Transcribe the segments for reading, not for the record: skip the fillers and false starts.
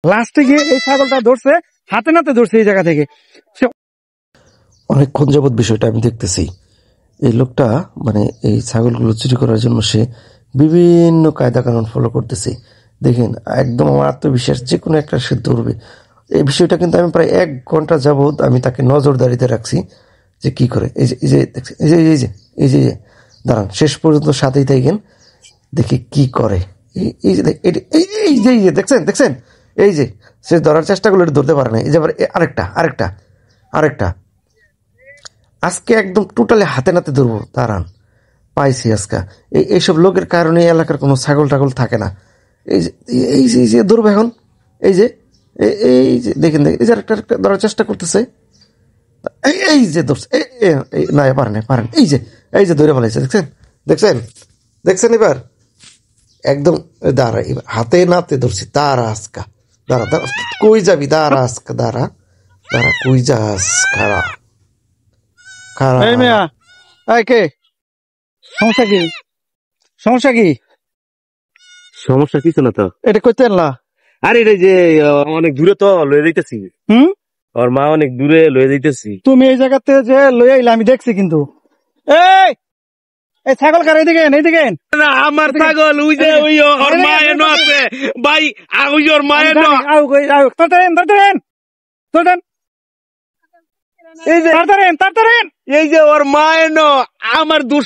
লাস্টে গিয়ে এই ছাগলটা ধরছে, হাতে নাতে ধরছে এই জায়গা থেকে। সে অনেকক্ষণ যাবৎ বিষয়টা আমি দেখতেছি। এই লোকটা মানে এই ছাগলগুলো চুরি করার জন্য সে বিভিন্ন কায়দা কানুন ফলো করতেছে। দেখেন একদম আমার আত্মবিশ্বাস যে কোনো একটা সে ধরবে। এই বিষয়টা কিন্তু আমি প্রায় 1 ঘন্টা যাবৎ আমি তাকে নজরদারিতে রাখছি যে কি করে। এই যে এই যে দেখছেন, এই যে এই যে এই যে দাঁড়ান, শেষ পর্যন্ত সাথেই থাকেন, দেখি কি করে। এই যে এই এই যে এই যে দেখছেন দেখছেন, এই যে সে ধরার চেষ্টা করলে এটা ধরতে পারে না। এই যে আবার আরেকটা আরেকটা আরেকটা আজকে একদম টোটালি হাতে নাতে ধরবো। দাঁড়ান, পাইছি আজকে। এইসব লোকের কারণে এলাকার কোনো ছাগল টাগল থাকে না। এই যে এই যে এই যে ধরবো এখন, এই যে এই যে দেখেন এই যে আরেকটা ধরার চেষ্টা করতেছে। এই যে ধরছে, না পারেন পারেন, এই যে ধরে ফেলাইছে। দেখছেন দেখছেন দেখছেন, এবার একদম দাঁড়া, এবার হাতে নাতে ধরছি। দাঁড়া আজকা, দাঁড়া দাঁড়া, কই যাবি? দাঁড়া আজকা, দাঁড়া দাঁড়া, কই যাস? খারা খারা। এই মেয়া, এই কে? সমস্যা কি? সমস্যা কি? সমস্যা কিছু না তো। এটা কইতে না। আরে এটা যে অনেক দূরে তো লয়ে যাইতেছি। ওর মা অনেক দূরে লয়ে যাইতেছি। তুমি এই জায়গাতে যে লই আইলা আমি দেখছি কিন্তু। এই এই ছাগল কার? এইদিকে এইদিকে। না আমার ছাগল, ওই যে ওই ওর মা এনো আছে ভাই, ওই ওর মা এনো। এই যে ওর মা এনো, আমার দোষ,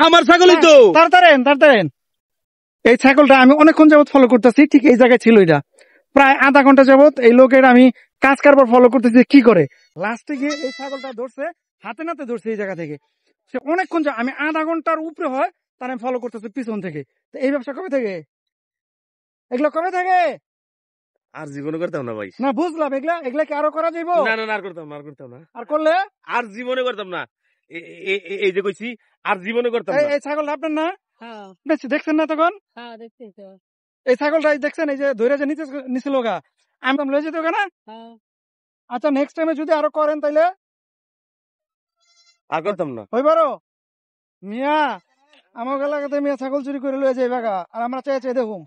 আমার ছাগলই তো। তাড়াতাড়ি। এই ছাগলটা আমি অনেকক্ষণ যাবত ফলো করতেছি, ঠিক এই জায়গায় ছিল। এটা প্রায় আধা ঘন্টা যাবত এই লোকের আমি কাজ কারবার ফলো করতেছি কি করে। লাস্টে গিয়ে এই ছাগলটা ধরছে, হাতে নাতে ধরছে এই জায়গা থেকে। সে অনেকক্ষণ আমি আধা ঘন্টার উপরে হয় তার আমি ফলো করতেছি পিছন থেকে। তো এই ব্যবসা কবে থেকে? এগুলো কবে থেকে? আর জীবনে করতাম না ভাই। না বুঝলাম, এগুলা এগুলা কি আরো করা যাইব? না না আর করতাম না, আর করতাম না। আর করলে আর জীবনে করতাম না। এই যে কইছি আর জীবনে করতাম না। এই ছাগলটা আপনার না? দেখছেন না তখন? এই ছাগলটা দেখছেন, এই যে ধরে যে নিচে গা, আমি লয়ে যেতে না। আচ্ছা নেক্সট টাইমে যদি আরো করেন তাইলে আর করতাম না। হই পারো মিয়া। আমার এলাকাতে মিয়া ছাগল চুরি করে লয়ে যায় বাগা, আর আমরা চাই চাই দেখুন।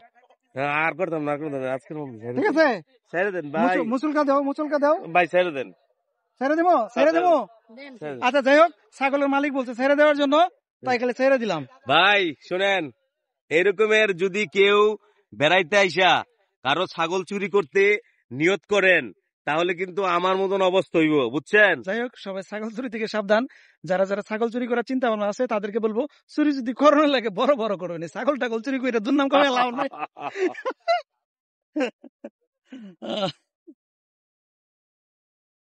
আর করতাম না, আর করতাম না। আজকের ঠিক আছে, ছেড়ে দেন ভাই। মুসুলকা দাও ভাই, ছেড়ে দেন। ছেড়ে দেবো। আচ্ছা যাই হোক, ছাগলের মালিক বলছে ছেড়ে দেওয়ার জন্য, তাই খালি ছেড়ে দিলাম। ভাই শুনেন, এরকমের যদি কেউ বেড়াইতে আইসা কারো ছাগল চুরি করতে নিয়ত করেন, তাহলে কিন্তু আমার মতন অবস্থা হইব, বুঝছেন? যাই হোক, সবাই ছাগল চুরি থেকে সাবধান। যারা যারা ছাগল চুরি করার চিন্তা ভাবনা আছে তাদেরকে বলবো, চুরি যদি করানো লাগে বড় বড় করবেন, ছাগল টাগল চুরি করে দুর্নাম করে লাভ নাই।